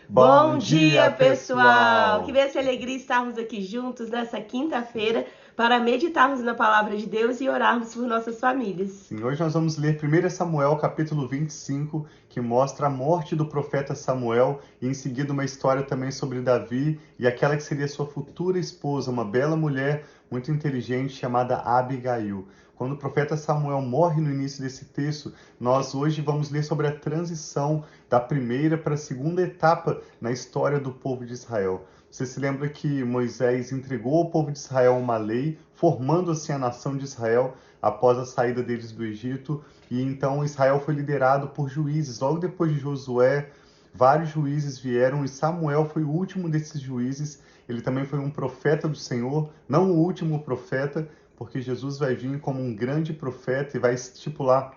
Bom dia, pessoal! Que benção e alegria estarmos aqui juntos nessa quinta-feira para meditarmos na palavra de Deus e orarmos por nossas famílias. Sim, hoje nós vamos ler 1 Samuel, capítulo 25, que mostra a morte do profeta Samuel e em seguida uma história também sobre Davi e aquela que seria sua futura esposa, uma bela mulher muito inteligente chamada Abigail. Quando o profeta Samuel morre no início desse texto, nós hoje vamos ler sobre a transição da primeira para a segunda etapa na história do povo de Israel. Você se lembra que Moisés entregou ao povo de Israel uma lei, formando assim a nação de Israel após a saída deles do Egito, e então Israel foi liderado por juízes. Logo depois de Josué, vários juízes vieram e Samuel foi o último desses juízes. Ele também foi um profeta do Senhor, não o último profeta, porque Jesus vai vir como um grande profeta e vai estipular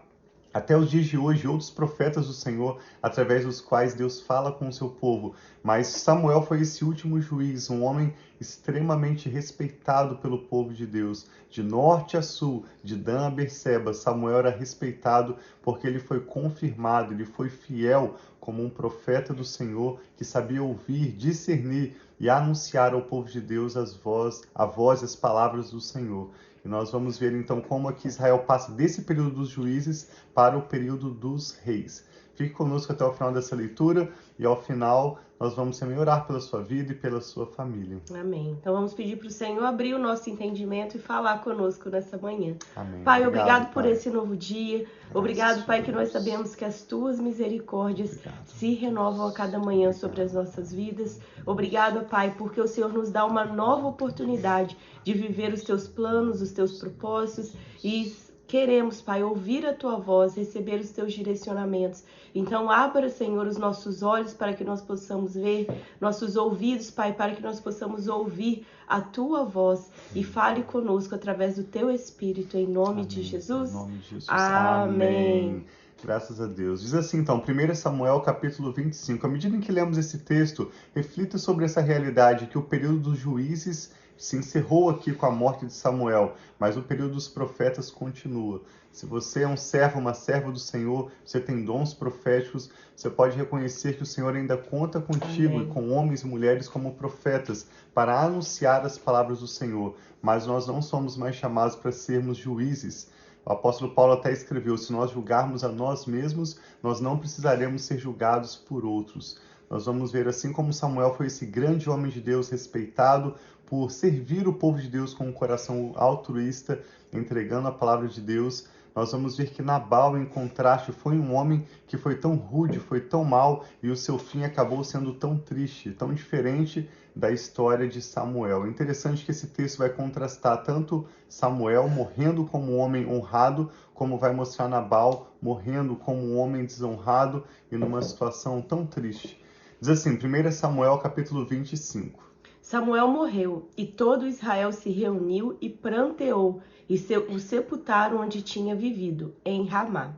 até os dias de hoje outros profetas do Senhor, através dos quais Deus fala com o seu povo. Mas Samuel foi esse último juiz, um homem extremamente respeitado pelo povo de Deus. De norte a sul, de Dan a Berseba, Samuel era respeitado porque ele foi confirmado, ele foi fiel como um profeta do Senhor que sabia ouvir, discernir e anunciar ao povo de Deus a voz e as palavras do Senhor. E nós vamos ver então como aqui Israel passa desse período dos juízes para o período dos reis. Fique conosco até o final dessa leitura e ao final nós vamos também orar pela sua vida e pela sua família. Amém. Então vamos pedir para o Senhor abrir o nosso entendimento e falar conosco nessa manhã. Amém. Pai, obrigado por esse novo dia. Graças Obrigado, Pai, que Deus. nós sabemos que as tuas misericórdias se renovam a cada manhã sobre as nossas vidas. Obrigado, Pai, porque o Senhor nos dá uma nova oportunidade de viver os teus planos, os teus propósitos e queremos, Pai, ouvir a tua voz, receber os teus direcionamentos. Então, abra, Senhor, os nossos olhos para que nós possamos ver, nossos ouvidos, Pai, para que nós possamos ouvir a tua voz e fale conosco através do teu Espírito, em nome de Jesus. Em nome de Jesus. Amém. Graças a Deus. Diz assim, então, 1 Samuel, capítulo 25. À medida em que lemos esse texto, reflita sobre essa realidade que o período dos juízes se encerrou aqui com a morte de Samuel, mas o período dos profetas continua. Se você é um servo, uma serva do Senhor, você tem dons proféticos, você pode reconhecer que o Senhor ainda conta contigo. Amém. E com homens e mulheres como profetas para anunciar as palavras do Senhor. Mas nós não somos mais chamados para sermos juízes. O apóstolo Paulo até escreveu: se nós julgarmos a nós mesmos, nós não precisaremos ser julgados por outros. Nós vamos ver, assim como Samuel foi esse grande homem de Deus respeitado por servir o povo de Deus com um coração altruísta, entregando a palavra de Deus, nós vamos ver que Nabal, em contraste, foi um homem que foi tão rude, foi tão mau, e o seu fim acabou sendo tão triste, tão diferente da história de Samuel. É interessante que esse texto vai contrastar tanto Samuel morrendo como um homem honrado, como vai mostrar Nabal morrendo como um homem desonrado e numa situação tão triste. Diz assim, 1 Samuel capítulo 25. Samuel morreu, e todo Israel se reuniu e pranteou, e o sepultaram onde tinha vivido, em Ramá.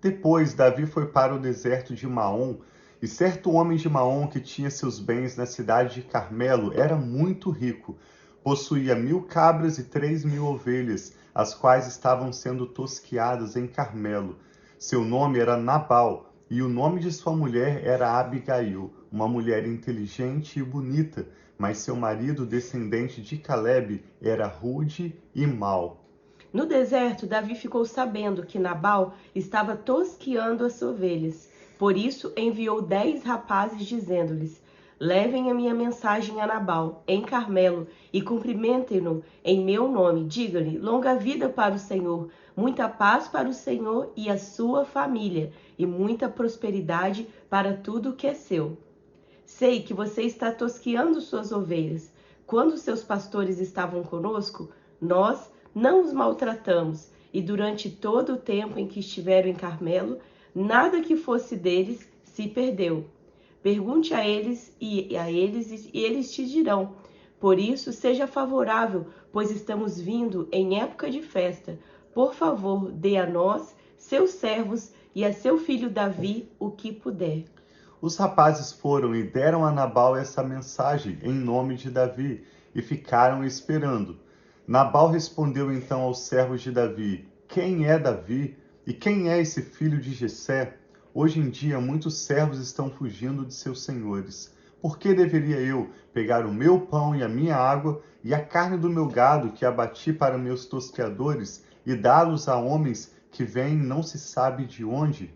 Depois, Davi foi para o deserto de Maom, e certo homem de Maom que tinha seus bens na cidade de Carmelo era muito rico. Possuía 1000 cabras e 3000 ovelhas, as quais estavam sendo tosquiadas em Carmelo. Seu nome era Nabal, e o nome de sua mulher era Abigail, uma mulher inteligente e bonita, mas seu marido, descendente de Calebe, era rude e mau. No deserto, Davi ficou sabendo que Nabal estava tosquiando as ovelhas. Por isso enviou 10 rapazes, dizendo-lhes: levem a minha mensagem a Nabal, em Carmelo, e cumprimentem-no em meu nome. Digam-lhe: longa vida para o Senhor, muita paz para o Senhor e a sua família, e muita prosperidade para tudo o que é seu. Sei que você está tosquiando suas ovelhas. Quando seus pastores estavam conosco, nós não os maltratamos, e durante todo o tempo em que estiveram em Carmelo, nada que fosse deles se perdeu. Pergunte a eles e eles te dirão. Por isso, seja favorável, pois estamos vindo em época de festa. Por favor, dê a nós, seus servos, e a seu filho Davi o que puder. Os rapazes foram e deram a Nabal essa mensagem em nome de Davi, e ficaram esperando. Nabal respondeu então aos servos de Davi: quem é Davi? E quem é esse filho de Jessé? Hoje em dia, muitos servos estão fugindo de seus senhores. Por que deveria eu pegar o meu pão e a minha água e a carne do meu gado que abati para meus tosqueadores e dá-los a homens que vêm não se sabe de onde?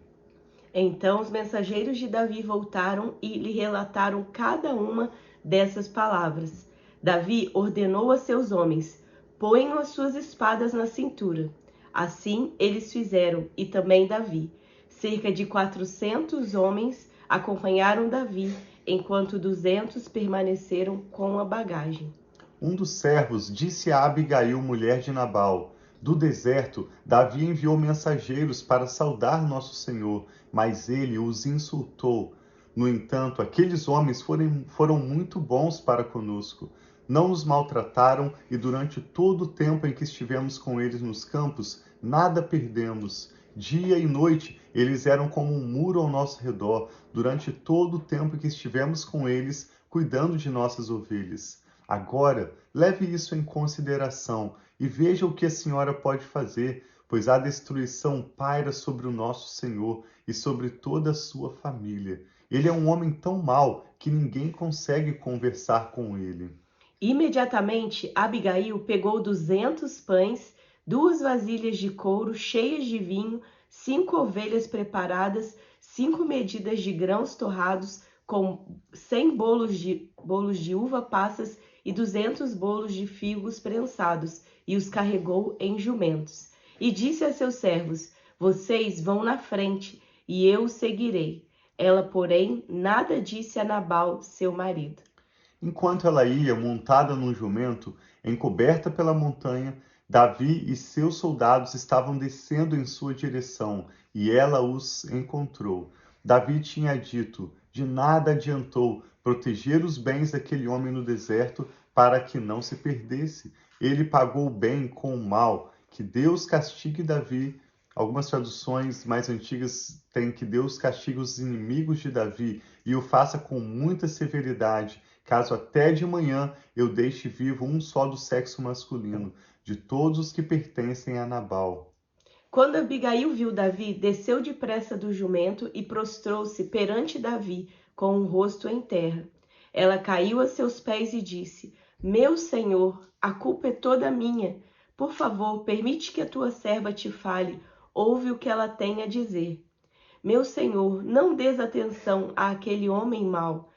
Então os mensageiros de Davi voltaram e lhe relataram cada uma dessas palavras. Davi ordenou a seus homens: ponham as suas espadas na cintura. Assim eles fizeram, e também Davi. Cerca de 400 homens acompanharam Davi, enquanto 200 permaneceram com a bagagem. Um dos servos disse a Abigail, mulher de Nabal: do deserto, Davi enviou mensageiros para saudar nosso senhor, mas ele os insultou. No entanto, aqueles homens foram muito bons para conosco. Não nos maltrataram e durante todo o tempo em que estivemos com eles nos campos, nada perdemos. Dia e noite, eles eram como um muro ao nosso redor, durante todo o tempo que estivemos com eles, cuidando de nossas ovelhas. Agora, leve isso em consideração e veja o que a senhora pode fazer, pois a destruição paira sobre o nosso Senhor e sobre toda a sua família. Ele é um homem tão mau que ninguém consegue conversar com ele. Imediatamente, Abigail pegou 200 pães, 2 vasilhas de couro cheias de vinho, 5 ovelhas preparadas, 5 medidas de grãos torrados, com 100 bolos de uva passas e 200 bolos de figos prensados, e os carregou em jumentos. E disse a seus servos: vocês vão na frente, e eu os seguirei. Ela, porém, nada disse a Nabal, seu marido. Enquanto ela ia montada num jumento, encoberta pela montanha, Davi e seus soldados estavam descendo em sua direção, e ela os encontrou. Davi tinha dito: de nada adiantou proteger os bens daquele homem no deserto para que não se perdesse. Ele pagou o bem com o mal. Que Deus castigue Davi. Algumas traduções mais antigas têm que Deus castigue os inimigos de Davi e o faça com muita severidade, caso até de manhã eu deixe vivo um só do sexo masculino, de todos os que pertencem a Nabal. Quando Abigail viu Davi, desceu depressa do jumento e prostrou-se perante Davi, com o rosto em terra. Ela caiu a seus pés e disse: meu senhor, a culpa é toda minha. Por favor, permite que a tua serva te fale. Ouve o que ela tem a dizer. Meu senhor, não dês atenção àquele homem mau,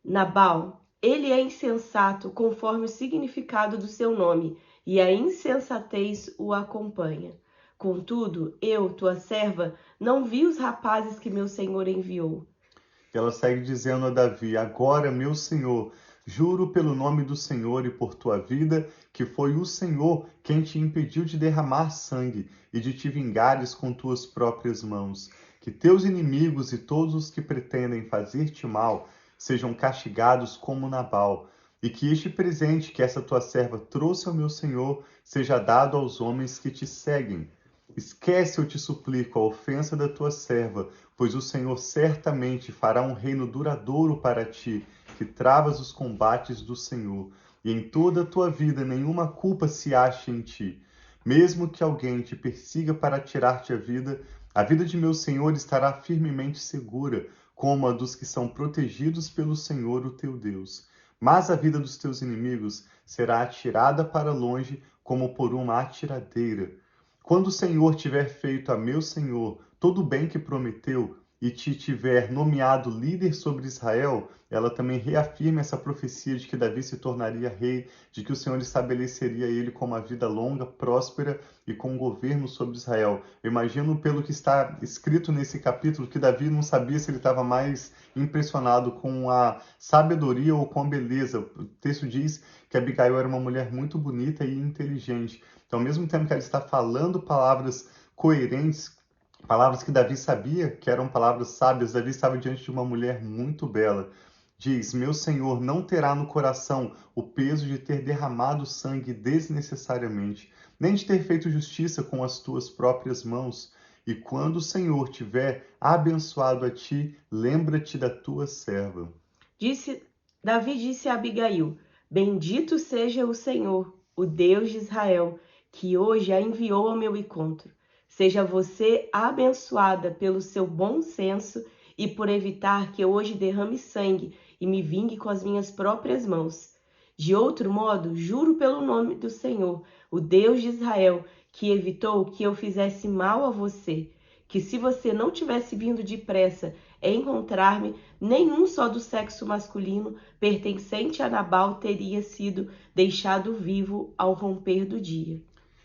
Nabal. Ele é insensato, conforme o significado do seu nome, e a insensatez o acompanha. Contudo, eu, tua serva, não vi os rapazes que meu senhor enviou. Ela segue dizendo a Davi: agora, meu senhor, juro pelo nome do Senhor e por tua vida, que foi o Senhor quem te impediu de derramar sangue e de te vingares com tuas próprias mãos. Que teus inimigos e todos os que pretendem fazer-te mal sejam castigados como Nabal, e que este presente que essa tua serva trouxe ao meu senhor seja dado aos homens que te seguem. Esquece, eu te suplico, a ofensa da tua serva, pois o Senhor certamente fará um reino duradouro para ti, que travas os combates do Senhor, e em toda a tua vida nenhuma culpa se ache em ti. Mesmo que alguém te persiga para tirar-te a vida de meu Senhor estará firmemente segura, como a dos que são protegidos pelo Senhor, o teu Deus. Mas a vida dos teus inimigos será atirada para longe, como por uma atiradeira. Quando o Senhor tiver feito a meu Senhor todo o bem que prometeu e te tiver nomeado líder sobre Israel, ela também reafirma essa profecia de que Davi se tornaria rei, de que o Senhor estabeleceria ele com uma vida longa, próspera e com governo sobre Israel. Eu imagino, pelo que está escrito nesse capítulo, que Davi não sabia se ele estava mais impressionado com a sabedoria ou com a beleza. O texto diz que Abigail era uma mulher muito bonita e inteligente. Então, ao mesmo tempo que ela está falando palavras coerentes, palavras que Davi sabia que eram palavras sábias, Davi estava diante de uma mulher muito bela. Diz: meu Senhor não terá no coração o peso de ter derramado sangue desnecessariamente, nem de ter feito justiça com as tuas próprias mãos. E quando o Senhor tiver abençoado a ti, lembra-te da tua serva. Davi disse a Abigail: bendito seja o Senhor, o Deus de Israel, que hoje a enviou ao meu encontro. Seja você abençoada pelo seu bom senso e por evitar que eu hoje derrame sangue e me vingue com as minhas próprias mãos. De outro modo, juro pelo nome do Senhor, o Deus de Israel, que evitou que eu fizesse mal a você, que se você não tivesse vindo depressa encontrar-me, nenhum só do sexo masculino pertencente a Nabal teria sido deixado vivo ao romper do dia.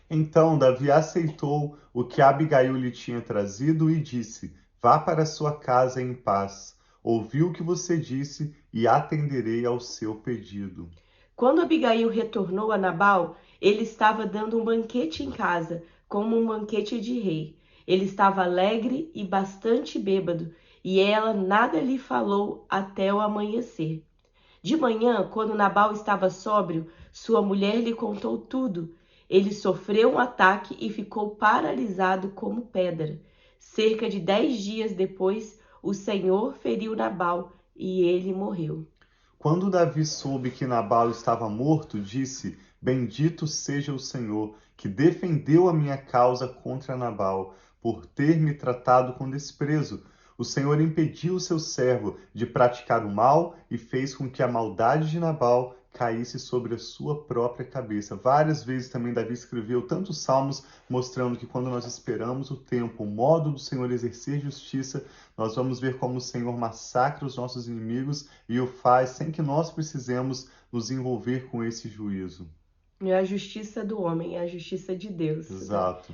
Então Davi aceitou o que Abigail lhe tinha trazido e disse: Vá para sua casa em paz. Ouvi o que você disse e atenderei ao seu pedido. Quando Abigail retornou a Nabal, ele estava dando um banquete em casa, como um banquete de rei. Ele estava alegre e bastante bêbado, e ela nada lhe falou até o amanhecer. De manhã, quando Nabal estava sóbrio, sua mulher lhe contou tudo. Ele sofreu um ataque e ficou paralisado como pedra. Cerca de 10 dias depois, o Senhor feriu Nabal e ele morreu. Quando Davi soube que Nabal estava morto, disse: Bendito seja o Senhor, que defendeu a minha causa contra Nabal, por ter me tratado com desprezo. O Senhor impediu o seu servo de praticar o mal e fez com que a maldade de Nabal caísse sobre a sua própria cabeça. Várias vezes também Davi escreveu tantos salmos mostrando que quando nós esperamos o tempo, o modo do Senhor exercer justiça, nós vamos ver como o Senhor massacra os nossos inimigos e o faz sem que nós precisemos nos envolver com esse juízo. É a justiça do homem, é a justiça de Deus. Exato.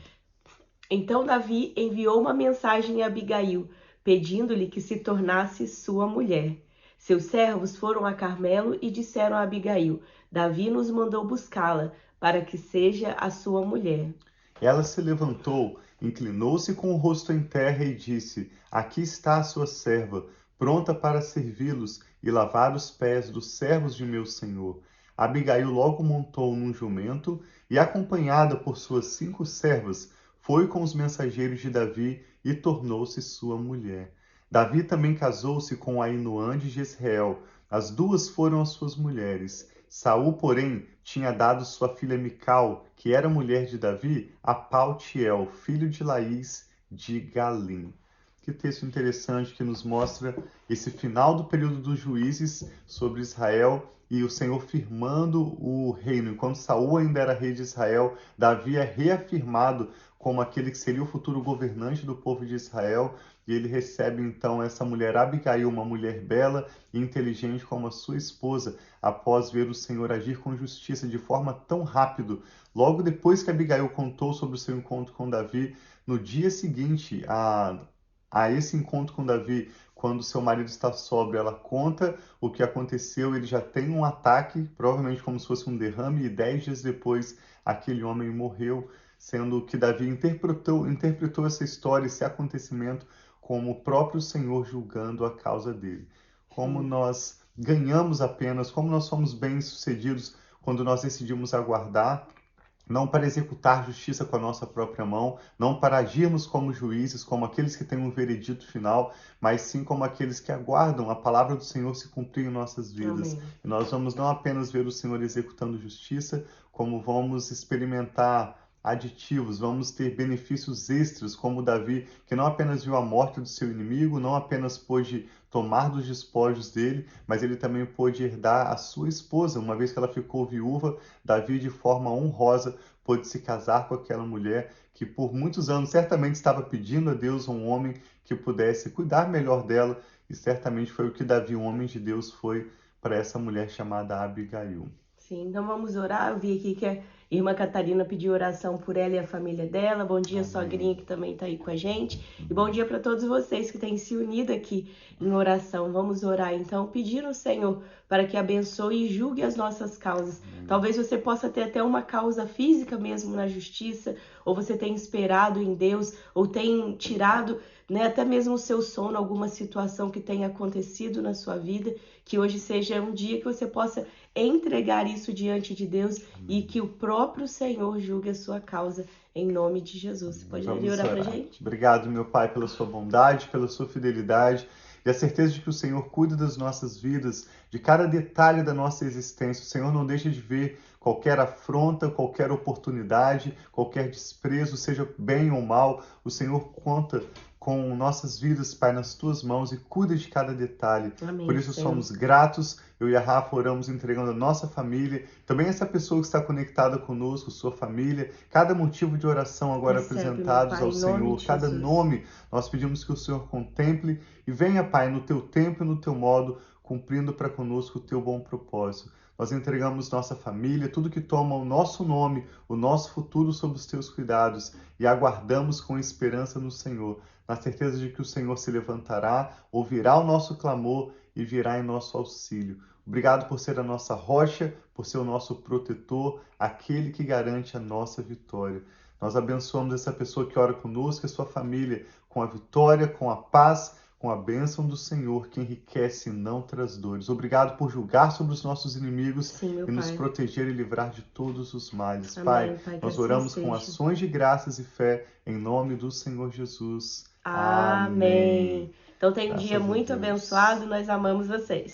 Então Davi enviou uma mensagem a Abigail, pedindo-lhe que se tornasse sua mulher. Seus servos foram a Carmelo e disseram a Abigail: Davi nos mandou buscá-la, para que seja a sua mulher. Ela se levantou, inclinou-se com o rosto em terra e disse: Aqui está a sua serva, pronta para servi-los e lavar os pés dos servos de meu senhor. Abigail logo montou num jumento e, acompanhada por suas 5 servas, foi com os mensageiros de Davi e tornou-se sua mulher. Davi também casou-se com Ainoã de Jezreel. As duas foram as suas mulheres. Saul, porém, tinha dado sua filha Mical, que era mulher de Davi, a Paltiel, filho de Laís de Galim. Que texto interessante que nos mostra esse final do período dos juízes sobre Israel e o Senhor firmando o reino. Enquanto Saul ainda era rei de Israel, Davi é reafirmado como aquele que seria o futuro governante do povo de Israel, e ele recebe então essa mulher Abigail, uma mulher bela e inteligente como a sua esposa, após ver o Senhor agir com justiça de forma tão rápido. Logo depois que Abigail contou sobre o seu encontro com Davi, no dia seguinte a esse encontro com Davi, quando seu marido está sóbrio, ela conta o que aconteceu, ele já tem um ataque, provavelmente como se fosse um derrame, e 10 dias depois aquele homem morreu, sendo que Davi interpretou essa história, esse acontecimento, como o próprio Senhor julgando a causa dele. Como nós ganhamos apenas, como nós somos bem-sucedidos quando nós decidimos aguardar, não para executar justiça com a nossa própria mão, não para agirmos como juízes, como aqueles que têm um veredito final, mas sim como aqueles que aguardam a palavra do Senhor se cumprir em nossas vidas. Amém. E nós vamos não apenas ver o Senhor executando justiça, como vamos experimentar aditivos, vamos ter benefícios extras, como Davi, que não apenas viu a morte do seu inimigo, não apenas pôde tomar dos despojos dele, mas ele também pôde herdar a sua esposa. Uma vez que ela ficou viúva, Davi, de forma honrosa, pôde se casar com aquela mulher que por muitos anos certamente estava pedindo a Deus um homem que pudesse cuidar melhor dela, e certamente foi o que Davi, um homem de Deus, foi para essa mulher chamada Abigail. Sim, então vamos orar. Eu vi aqui que a irmã Catarina pediu oração por ela e a família dela. Bom dia, Amém. sogrinha, que também está aí com a gente. E bom dia para todos vocês que têm se unido aqui em oração. Vamos orar então, pedindo ao Senhor para que abençoe e julgue as nossas causas. Talvez você possa ter até uma causa física mesmo na justiça, ou você tenha esperado em Deus, ou tenha tirado, né, até mesmo o seu sono, alguma situação que tenha acontecido na sua vida, que hoje seja um dia que você possa entregar isso diante de Deus e que o próprio Senhor julgue a sua causa em nome de Jesus. Você pode orar pra gente? Obrigado, meu Pai, pela sua bondade, pela sua fidelidade e a certeza de que o Senhor cuida das nossas vidas, de cada detalhe da nossa existência. O Senhor não deixa de ver qualquer afronta, qualquer oportunidade, qualquer desprezo, seja bem ou mal, o Senhor conta com nossas vidas, Pai, nas Tuas mãos e cuida de cada detalhe. Amém, Por isso Senhor. somos gratos. Eu e a Rafa oramos entregando a nossa família, também essa pessoa que está conectada conosco, sua família, cada motivo de oração agora Recebe, meu apresentados Pai, ao em nome Senhor, de cada Jesus. nome, nós pedimos que o Senhor contemple e venha, Pai, no Teu tempo e no Teu modo, cumprindo para conosco o Teu bom propósito. Nós entregamos nossa família, tudo que toma o nosso nome, o nosso futuro sob os Teus cuidados e aguardamos com esperança no Senhor, na certeza de que o Senhor se levantará, ouvirá o nosso clamor e virá em nosso auxílio. Obrigado por ser a nossa rocha, por ser o nosso protetor, aquele que garante a nossa vitória. Nós abençoamos essa pessoa que ora conosco e a sua família com a vitória, com a paz, com a bênção do Senhor, que enriquece e não traz dores. Obrigado por julgar sobre os nossos inimigos Sim, meu e nos Pai. proteger e livrar de todos os males. Amém, Pai, Pai, que nós assim oramos com seja. ações de graças e fé, em nome do Senhor Jesus. Amém. Então tenha um Graças dia a muito Deus. abençoado. Nós amamos vocês.